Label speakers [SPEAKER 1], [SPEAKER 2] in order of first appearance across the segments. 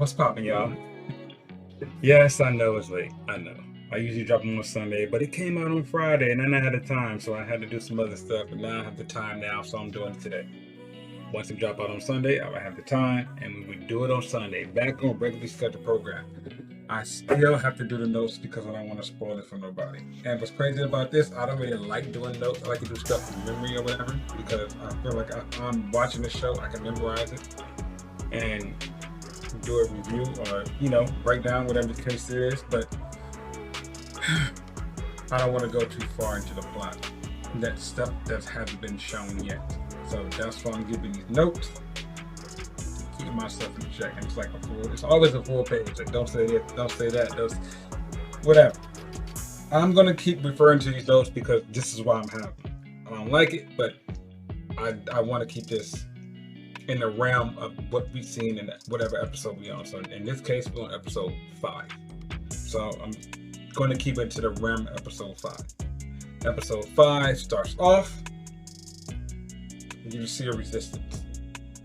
[SPEAKER 1] What's poppin', y'all? Yes, I know it's late. I know. I usually drop them on Sunday, but it came out on Friday, and then I had the time, so I had to do some other stuff. But now I have the time now, so I'm doing it today. Once it drop out on Sunday, I will have the time, and we would do it on Sunday. Back on regularly scheduled program. I still have to do the notes because I don't want to spoil it for nobody. And what's crazy about this, I don't really like doing notes. I like to do stuff from memory or whatever because I feel like I'm watching the show, I can memorize it and do a review or break down whatever the case is, but I don't want to go too far into the plot. That stuff that hasn't been shown yet. So that's why I'm giving these notes to keep myself in check. And it's always a full page. Like, don't say this, don't say that, whatever. I'm gonna keep referring to these notes because this is why I'm having them. I don't like it, but I want to keep this in the realm of what we've seen in whatever episode we're on. So in this case, we're on episode 5. So I'm going to keep it to the realm of episode 5. Episode 5 starts off, you see a resistance,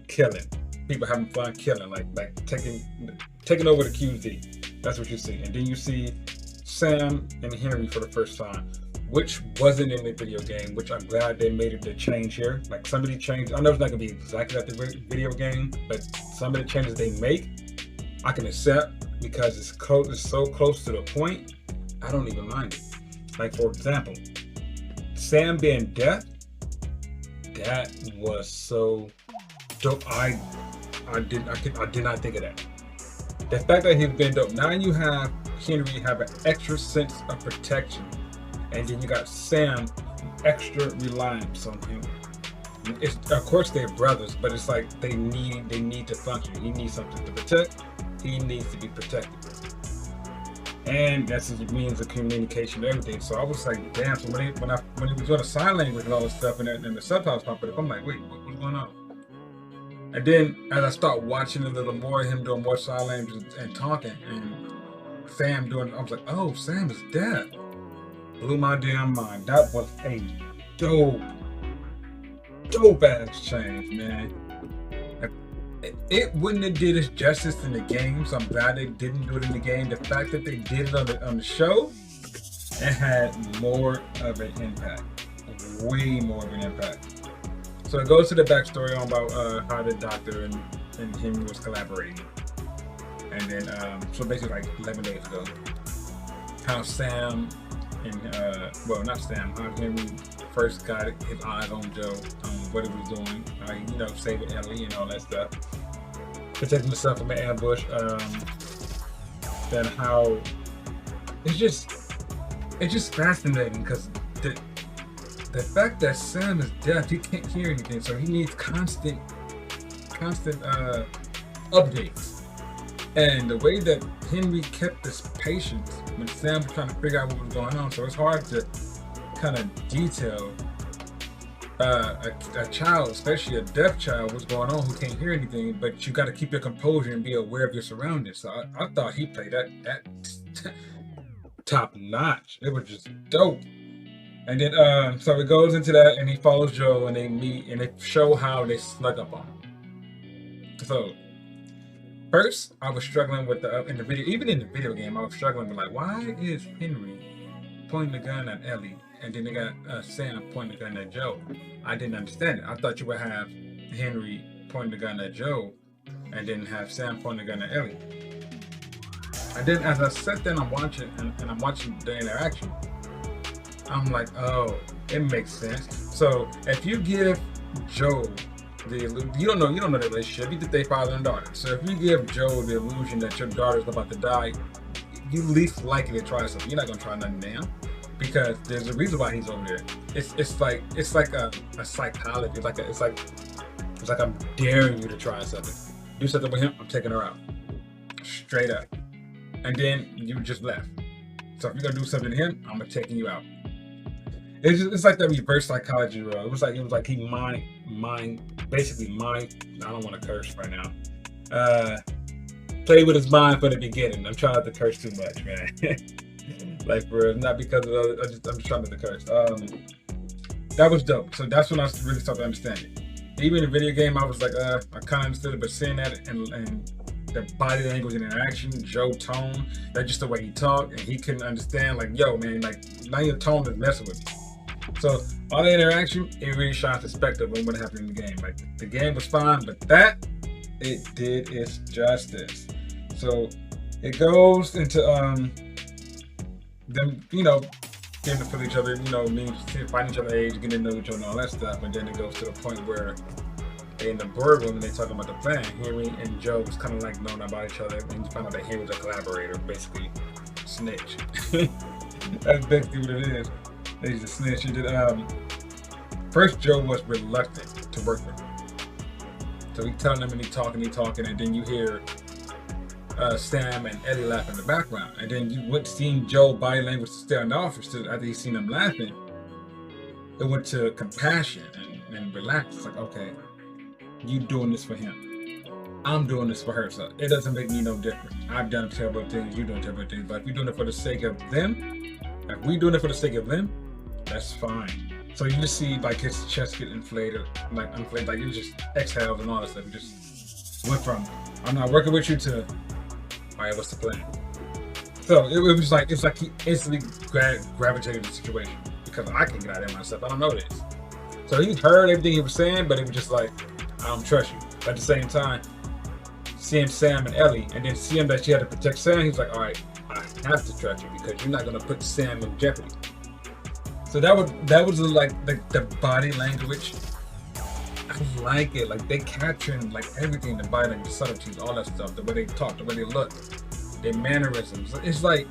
[SPEAKER 1] killing, people having fun killing, like taking over the QZ. That's what you see. And then you see Sam and Henry for the first time, which wasn't in the video game, which I'm glad they made it the change here. Like somebody changed, I know it's not gonna be exactly like the video game, but some of the changes they make, I can accept because it's so close to the point, I don't even mind it. Like for example, Sam being deaf, that was so dope. I did not think of that. The fact that he's been dope. Now you have Henry have an extra sense of protection. And then you got Sam, extra reliance on him. Of course they're brothers, but it's like they need to function. He needs something to protect. He needs to be protected. And that's his means of communication and everything. So I was like, damn. So when he was doing the sign language and all this stuff, and the subtitles popping up, I'm like, wait, what's going on? And then as I start watching a little more, him doing more sign language and talking, and Sam doing, I was like, oh, Sam is deaf. Blew my damn mind. That was a dope ass change, man. It wouldn't have did its justice in the game, so I'm glad they didn't do it in the game. The fact that they did it on the show, it had more of an impact, way more of an impact. So it goes to the backstory on about how the doctor and him was collaborating, and then so basically like 11 days ago, how Sam and not Sam, how Henry first got his eyes on Joe, what he was doing, saving Ellie and all that stuff, protecting himself from an ambush, then how it's just fascinating because the fact that Sam is deaf, he can't hear anything, so he needs constant updates. And the way that Henry kept his patience when Sam was trying to figure out what was going on, so it's hard to kind of detail a child, especially a deaf child, what's going on, who can't hear anything, but you got to keep your composure and be aware of your surroundings. So I thought he played that top notch. It was just dope. And then so it goes into that, and he follows Joe, and they meet, and they show how they snuck up on him. So first, I was struggling with in the video game, I was struggling with like, why is Henry pointing the gun at Ellie, and then they got Sam pointing the gun at Joe? I didn't understand it. I thought you would have Henry pointing the gun at Joe, and then have Sam pointing the gun at Ellie. And then as I sat there and I'm watching, and I'm watching the interaction, I'm like, oh, it makes sense. So if you give Joe you don't know the relationship, you think they father and daughter. So if you give Joe the illusion that your daughter's about to die, you least likely to try something. You're not gonna try nothing now because there's a reason why he's over there. It's like a psychology. It's like I'm daring you to try something. Do something with him, I'm taking her out. Straight up. And then you just left. So if you're gonna do something to him, I'm taking you out. It's like the reverse psychology role. It was like he basically I don't want to curse right now. Play with his mind from the beginning. I'm trying not to curse too much, man. Like for real, not because of I'm just trying not to curse. That was dope. So that's when I really started to understand it. Even in the video game, I was like, I kind of understood it, but seeing that and the body language and interaction, Joe tone, that's just the way he talked, and he couldn't understand, like, yo, man, like, now your tone is messing with me. So all the interaction, it really shot perspective on what happened in the game. Like, the game was fine, but that, it did its justice. So it goes into them, getting to feel each other, finding each other's age, getting to know each other and all that stuff, and then it goes to the point where they in the boardroom and they talking about the plan. Henry and Joe was kind of like knowing about each other, and you find out that Henry was a collaborator, basically snitch. That's basically what it is. He's a snitch. First Joe was reluctant to work with him. So he's telling them and he's talking, and then you hear Sam and Ellie laugh in the background. And then you went seeing Joe body language stay in the office after he's seen them laughing. It went to compassion and relax. It's like, okay, you doing this for him. I'm doing this for her. So it doesn't make me no different. I've done terrible things, you're doing terrible things. But if you're doing it for the sake of them, if we doing it for the sake of them, that's fine. So you just see like his chest get inflated, like you just exhales and all that stuff. You just went from I'm not working with you to all right, what's the plan? So it was like it's like he instantly gravitated to the situation because I can get out of there myself. I don't know this. So he heard everything he was saying, but it was just like I don't trust you. But at the same time, seeing Sam and Ellie, and then seeing that she had to protect Sam, he's like, all right, I have to trust you because you're not gonna put Sam in jeopardy. So that was like the body language. I like it. Like they capturing like everything, the body language, the subtleties, all that stuff, the way they talk, the way they look, their mannerisms. It's like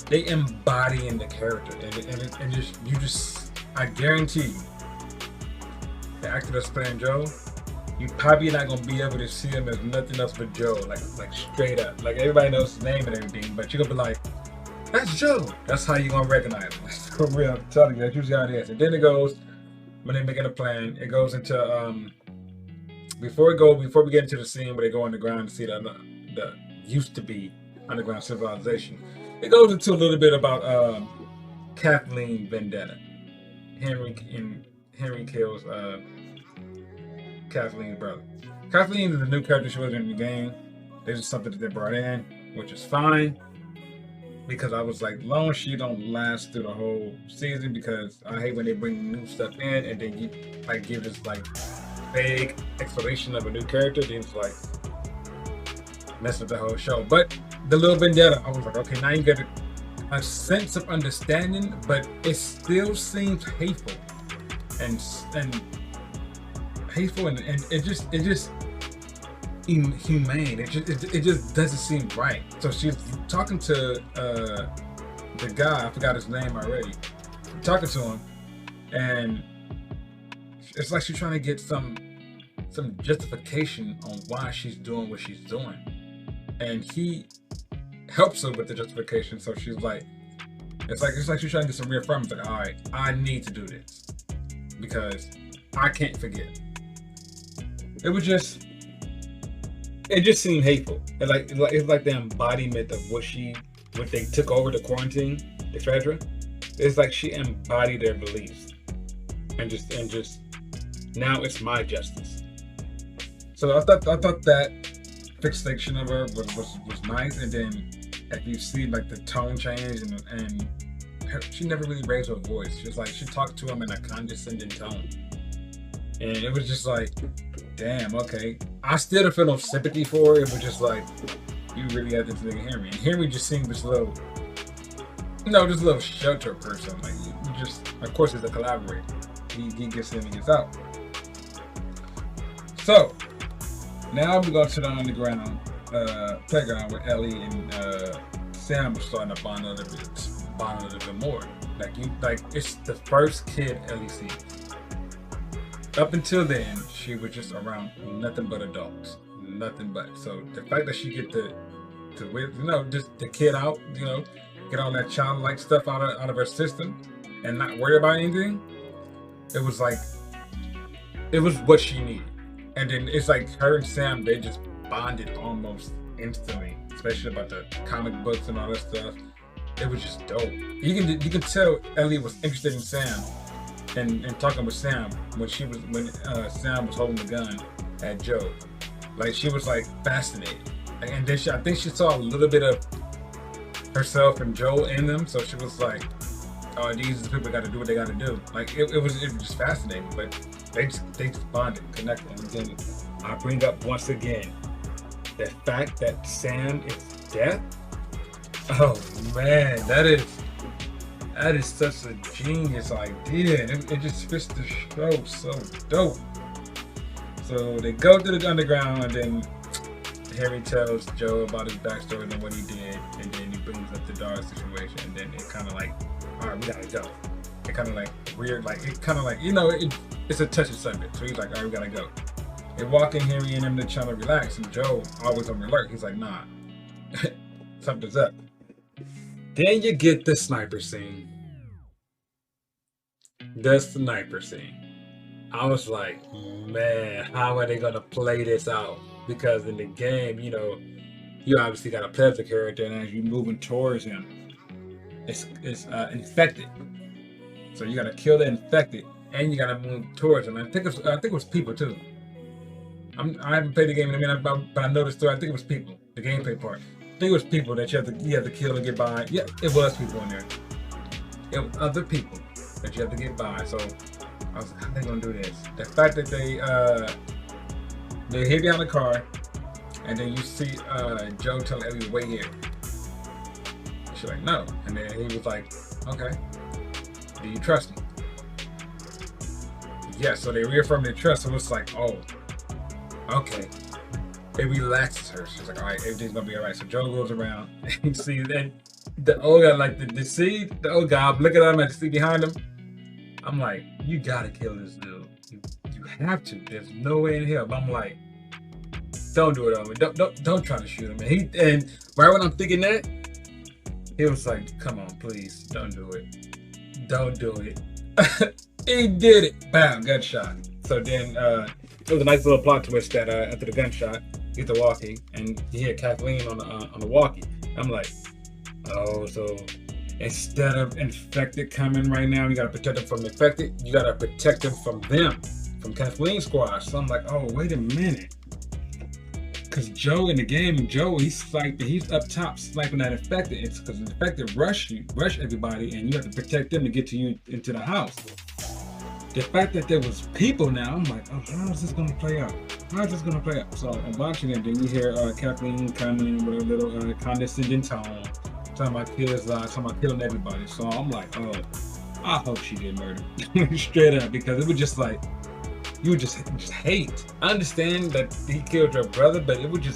[SPEAKER 1] they embody in the character, and just I guarantee you, the actor that's playing Joe, you probably not gonna be able to see him as nothing else but Joe, like straight up. Like everybody knows his name and everything, but you're gonna be like, that's Joe. That's how you gonna recognize him. That's for real. I'm telling you, that's usually how it is. And then it goes when they're making a plan. It goes into before we get into the scene where they go underground to see the used to be underground civilization. It goes into a little bit about Kathleen vendetta. Henry kills Kathleen's brother. Kathleen is a new character. She wasn't in the game. This is something that they brought in, which is fine. Because I was like, long as she don't last through the whole season, because I hate when they bring new stuff in and then you like give this like vague explanation of a new character, then it's like mess up the whole show. But the little vendetta, I was like, okay, now you get a sense of understanding, but it still seems hateful and hateful and it just inhumane. It just doesn't seem right. So she's talking to the guy, I forgot his name already, talking to him, and it's like she's trying to get some justification on why she's doing what she's doing, and he helps her with the justification. So she's like, it's like she's trying to get some reaffirmance, like, all right, I need to do this because I can't forget. It just seemed hateful. It's like the embodiment of what they took over the quarantine, the Fedra. It's like she embodied their beliefs, and just now it's my justice. So I thought that fixation of her was nice, and then if you see like the tone change and she never really raised her voice. She was like she talked to him in a condescending tone, and it was just like, damn, okay. I still don't feel no sympathy for her. It was just like, you really had this nigga Henry. And Henry just seemed this little shelter person. Like, you just, of course, he's a collaborator. He gets in and gets out. So, now we go to the underground playground where Ellie and Sam are starting to bond a little bit more. Like it's the first kid Ellie sees. Up until then, she was just around nothing but adults, nothing but. So the fact that she get to just the kid out, get all that childlike stuff out of her system, and not worry about anything, it was what she needed. And then it's like her and Sam, they just bonded almost instantly, especially about the comic books and all that stuff. It was just dope. You can tell Ellie was interested in Sam. And talking with Sam when Sam was holding the gun at Joe, like she was like fascinated, And then I think she saw a little bit of herself and Joe in them, so she was like, "Oh, these are the people got to do what they got to do." Like it was just fascinating, but they just bonded, connected, and then I bring up once again the fact that Sam is deaf. Oh man, that is such a genius idea. It just fits the show so dope. So they go to the underground, and then Harry tells Joe about his backstory and what he did, and then he brings up the dog situation, and then it kind of like, all right, we gotta go. It kind of like weird, like it kind of like, it's a touchy subject. So he's like, all right, we gotta go. They walk in, Harry and him, they're trying to relax, and Joe always on the alert. He's like, nah, something's up. Then you get the sniper scene. The sniper scene. I was like, man, how are they gonna play this out? Because in the game, you obviously got to play as the character, and as you're moving towards him, it's infected. So you got to kill the infected, and you got to move towards him. I think it was people too. I haven't played the game in a minute, but I noticed too. I think it was people. The gameplay part. I think it was people that you have to kill and get by. Yeah, it was people in there. It was other people that you have to get by. So I was like, how are they gonna do this? The fact that they hit down the car, and then you see Joe tell Ellie to wait here. She's like, no. And then he was like, okay, do you trust me? Yeah, so they reaffirmed their trust, so it's like, oh, okay. It relaxes her. She's like, all right, everything's gonna be all right. So Joe goes around, and you see then the old guy, like the old guy, I'm looking at him and see behind him. I'm like, you gotta kill this dude. You have to. There's no way in hell. But I'm like, don't do it on me. Don't try to shoot him. And right when I'm thinking that, he was like, come on, please, don't do it. Don't do it. He did it. Bam, gunshot. So then it was a nice little plot twist that after the gunshot, he hit the walkie, and he hit Kathleen on the walkie. I'm like, oh, so instead of infected coming right now, you gotta protect them from infected. You gotta protect them from Kathleen's squad. So I'm like, oh, wait a minute. Because Joe in the game, he's up top sniping that infected. It's because the infected rush everybody, and you have to protect them to get to you into the house. The fact that there was people now, I'm like, oh, how is this gonna play out? So I'm watching it, then you hear Kathleen coming with a little condescending tone, talking about kids, talking about killing everybody. So I'm like, oh, I hope she did murder, straight up, because it was just like, you would just hate. I understand that he killed your brother, but it was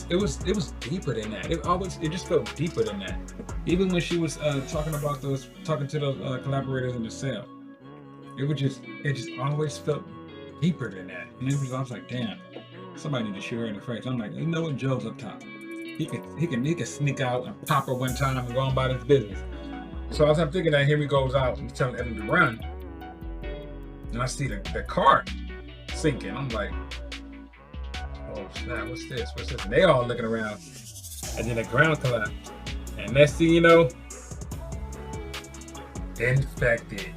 [SPEAKER 1] deeper than that. It just felt deeper than that. Even when she was talking to those collaborators in the cell, it just always felt deeper than that. And I was like, damn, somebody need to shoot her in the face. I'm like, you know what, Joe's up top. He can sneak out and pop her one time and go on about his business. So as I'm thinking that, Henry goes out and telling Ellie to run, and I see the car sinking. I'm like, oh snap, what's this? And they all looking around, and then the ground collapsed. And next thing you know, infected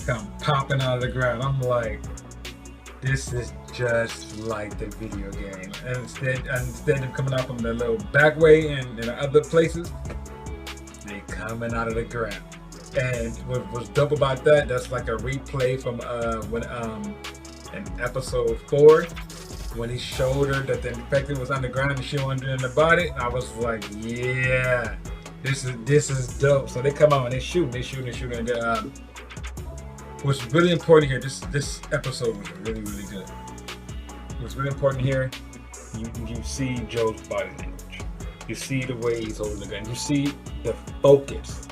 [SPEAKER 1] come popping out of the ground. I'm like, this is just like the video game. And instead of coming out from the little back way and in other places, they coming out of the ground. And what was dope about that, that's like a replay from in episode 4, when he showed her that the infected was underground and she wasn't in the body. I was like, yeah, this is dope. So they come out and they shoot. And what's really important here, this episode was really, really good. What's really important here, you see Joe's body language. You see the way he's holding the gun. You see the focus.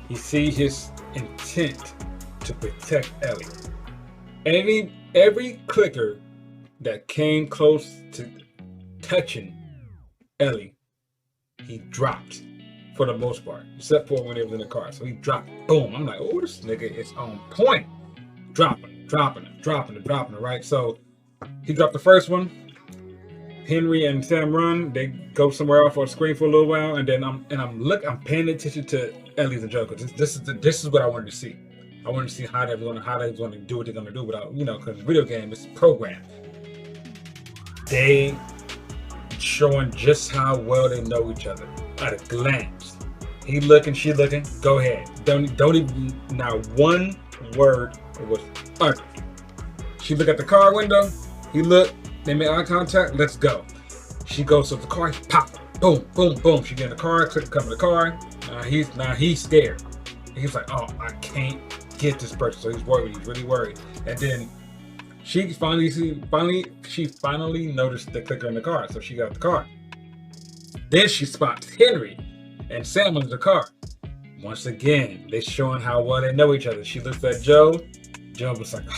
[SPEAKER 1] You see his intent to protect Ellie. Every clicker that came close to touching Ellie, he dropped for the most part, except for when he was in the car. So he dropped, boom. I'm like, oh, this nigga is on point. Dropping it, right? So he dropped the first one. Henry and Sam run. They go somewhere off on screen for a little while, and then I'm paying attention to Ellie's and Joe, because this is what I wanted to see. I wanted to see how they're going to do what they're going to do without, because video game is programmed. They showing just how well they know each other at a glance. He looking, she looking. Go ahead. Don't even. Not one word was uttered. She looked at the car window. He looked. They made eye contact. Let's go. She goes to the car. Pop. Boom. Boom. Boom. She get in the car. Couldn't come in the car. He's scared. He's like, oh, I can't get this person. So he's worried. He's really worried. And then she finally noticed the clicker in the car. So she got the car. Then she spots Henry and Sam in the car. Once again, they're showing how well they know each other. She looks at Joe. Joe was like,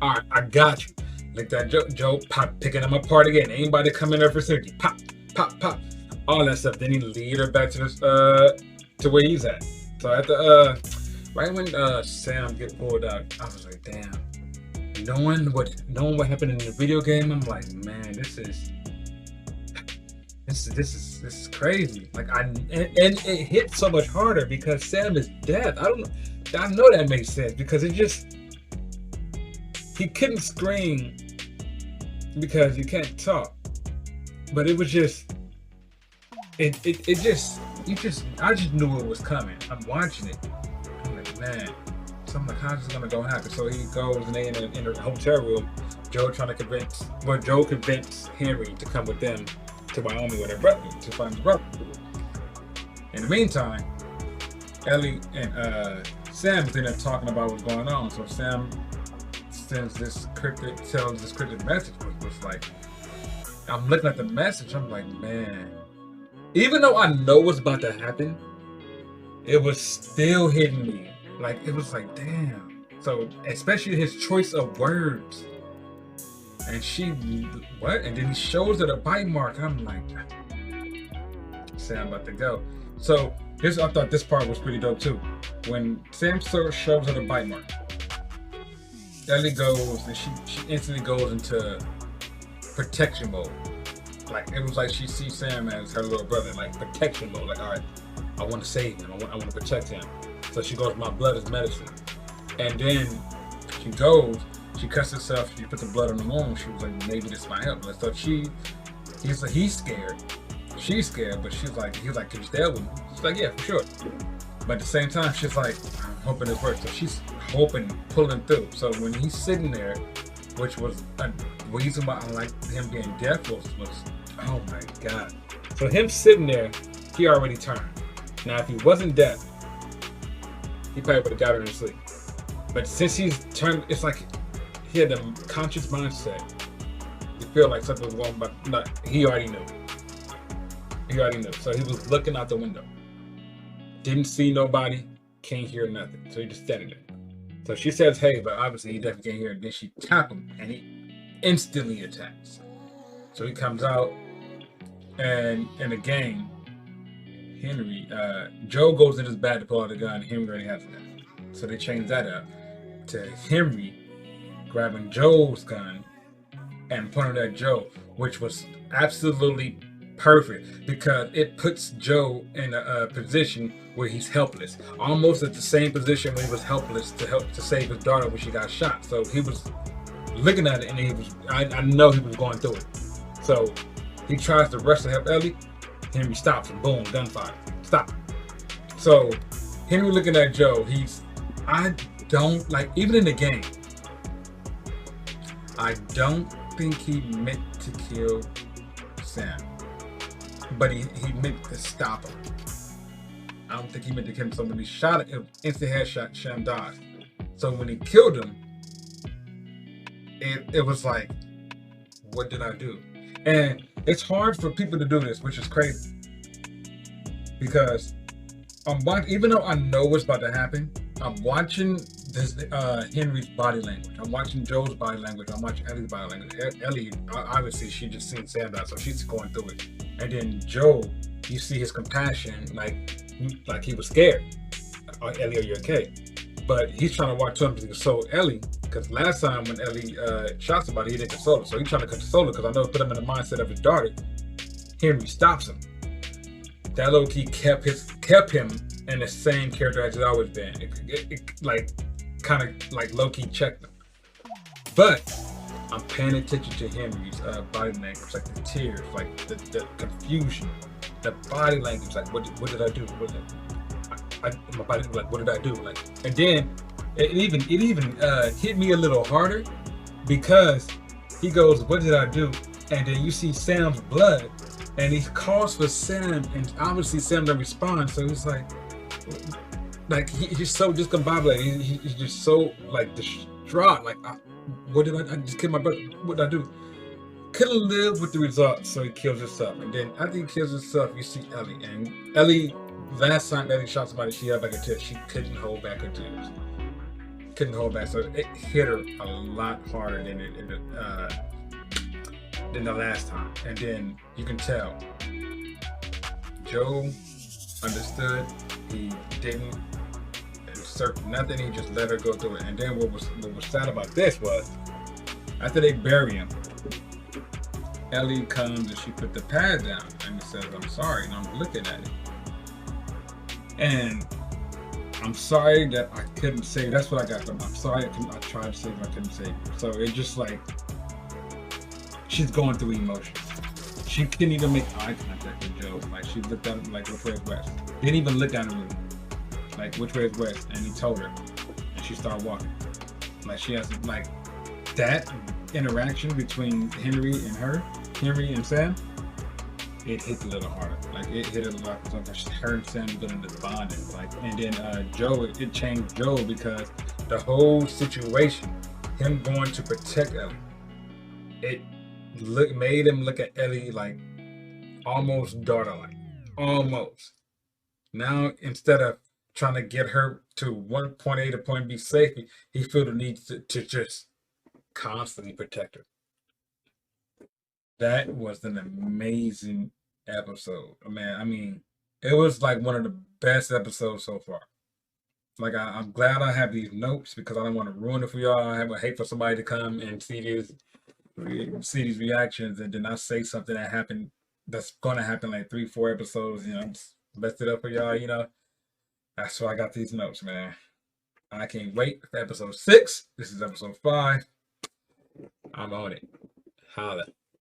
[SPEAKER 1] all right, I got you. Looked at Joe. Joe pop, picking them apart again. Anybody come in there for safety? Pop, pop, pop. All that stuff. Then he lead her back to this to where he's at. So at the right when Sam get pulled out, I was like, damn. Knowing what happened in the video game, I'm like, man, this is crazy. Like and it hit so much harder because Sam is dead. I know that makes sense because he couldn't scream because he can't talk. But it was just I just knew it was coming. I'm watching it. I'm like, man. So I'm like, how's this gonna go happen? So he goes and they in a hotel room. Joe convinced Henry to come with them to Wyoming with their brother to find his brother. In the meantime, Ellie and Sam is in there talking about what's going on. So Sam tells this cryptic message, which was like, I'm looking at the message, I'm like, man, even though I know what's about to happen, it was still hitting me. Like, it was like, damn. So, especially his choice of words. And she, what? And then he shows her the bite mark. I'm like, Sam about to go. So, I thought this part was pretty dope too. When Sam shows her the bite mark, Ellie goes, and she instantly goes into protection mode. Like, it was like she sees Sam as her little brother, like protection mode. Like, all right, I want to save him. I want to protect him. So she goes, my blood is medicine. And then she goes, she cuts herself, she puts the blood on the wound. She was like, maybe this might help. So he's scared. She's scared, but he's like, can you stay with me? She's like, yeah, for sure. But at the same time, she's like, I'm hoping this works. So she's hoping, pulling through. So when he's sitting there, which was a reason why I like him being deaf was, oh my God. So him sitting there, he already turned. Now, if he wasn't deaf, he probably would have got her in sleep. But since he's turned, it's like he had a conscious mindset. You feel like something was wrong, but not, he already knew. He already knew. So he was looking out the window. Didn't see nobody, can't hear nothing. So he just standing there. So she says, hey, but obviously he definitely can't hear it. Then she tapped him and he instantly attacks. So he comes out and in the game, Henry, Joe goes in his bag to pull out the gun. Henry already has a gun. So they changed that up to Henry grabbing Joe's gun and pointing at Joe, which was absolutely perfect because it puts Joe in a position where he's helpless, almost at the same position where he was helpless to save his daughter when she got shot. So he was looking at it and I know he was going through it. So he tries to rush to help Ellie. Henry stops him. Boom, gunfire. Stop. So Henry looking at Joe, I don't like, even in the game, I don't think he meant to kill Sam, but he meant to stop him. I don't think he meant to kill him. So when he shot him, instant headshot, Sam died. So when he killed him, it was like, what did I do? And it's hard for people to do this, which is crazy. Because I'm watching, even though I know what's about to happen, I'm watching this Henry's body language. I'm watching Joe's body language. I'm watching Ellie's body language. Ellie, obviously, she just seen Sam die, so she's going through it. And then Joe, you see his compassion, like he was scared. Ellie, are you okay? But he's trying to watch something to console Ellie, because last time when Ellie shot somebody, he didn't console her. So he's trying to console her, because I know it put him in the mindset of his daughter. Henry stops him. That low key kept him in the same character as it's always been. It like kind of like low key checked him. But I'm paying attention to Henry's body language, like the tears, like the confusion, the body language, like what did I do? What did my body like? What did I do? Like, and then it even hit me a little harder because he goes, "What did I do?" And then you see Sam's blood, and he calls for Sam, and obviously Sam doesn't respond. So he's like he's so discombobulated. He's just so like distraught. Like, what did I just kill my brother? What did I do? Couldn't live with the results, so he kills himself. And then after he kills himself, you see Ellie. And Ellie, last time Ellie shot somebody, she had like a tear. She couldn't hold back her tears. Couldn't hold back, so it hit her a lot harder than the last time. And then you can tell Joe understood. He didn't insert nothing. He just let her go through it. And then what was sad about this was after they bury him, Ellie comes and she put the pad down and says, "I'm sorry," and I'm looking at it. And I'm sorry that I couldn't save. That's what I got from. I'm sorry I tried to save him, I couldn't save him. So it's just like she's going through emotions. She couldn't even make eye contact with Joe. Like she looked down, like, which way is west? Didn't even look down the room. Like, which way is west? And he told her, and she started walking. Like she has like that interaction between Henry and Sam. It hit a little harder. Like it hit a lot because her and Sam getting this bonding. Like, and then Joe, it changed Joe because the whole situation, him going to protect Ellie, it made him look at Ellie like almost daughter-like, almost. Now instead of trying to get her to one point A to point B safely, he felt the need to just constantly protect her. That was an amazing episode, man. I mean, it was like one of the best episodes so far. Like I'm glad I have these notes because I don't want to ruin it for y'all. I would hate for somebody to come and see these reactions and then I say something that happened that's gonna happen like 3-4 episodes. You know, just messed it up for y'all. You know, that's why I got these notes, man. I can't wait for episode 6. This is episode 5. I'm on it. Holla.